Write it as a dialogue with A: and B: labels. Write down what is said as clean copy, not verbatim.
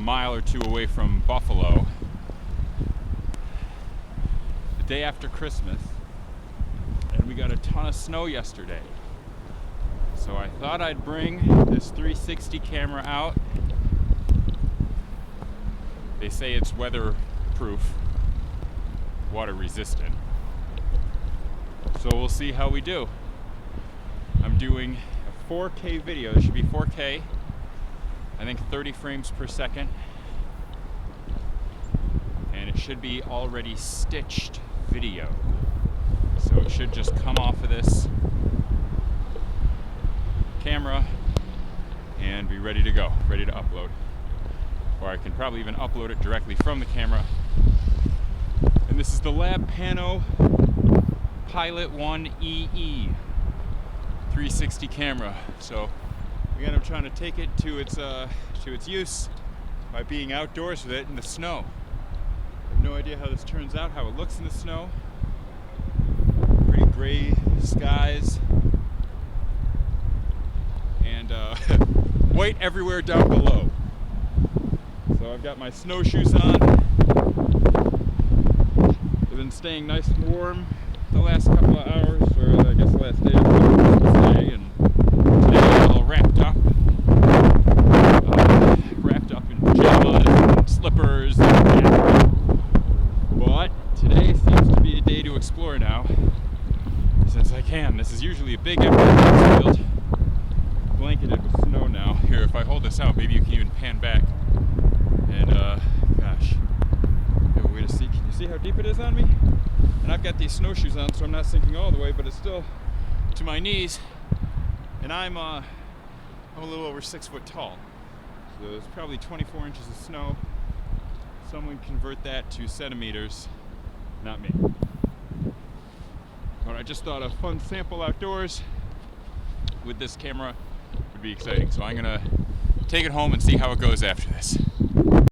A: mile or two away from Buffalo, the day after Christmas, and we got a ton of snow yesterday. So I thought I'd bring this 360 camera out. They say it's weatherproof, water resistant. So we'll see how we do. I'm doing a 4K video. This should be 4K. I think 30 frames per second. And it should be already stitched video. So it should just come off of this camera and be ready to go, ready to upload. Or I can probably even upload it directly from the camera. And this is the LabPano Pilot One EE 360 camera. So again, I'm trying to take it to its use by being outdoors with it in the snow. I have no idea how this turns out, how it looks in the snow. Pretty gray skies and white everywhere down below. So I've got my snowshoes on. I've been staying nice and warm the last couple of hours, or I guess the last day of today, and today I'm all wrapped up in pajamas and slippers. But today seems to be a day to explore now, since I can. This is usually a big empty field, blanketed with snow now. Here, if I hold this out, maybe you can even pan back. And gosh, you have a way to see. Can you see how deep it is on me? And I've got these snowshoes on, so I'm not sinking all the way, but it's still to my knees. And I'm a little over 6 foot tall. So there's probably 24 inches of snow. Someone convert that to centimeters, not me. But I just thought a fun sample outdoors with this camera would be exciting. So I'm gonna take it home and see how it goes after this.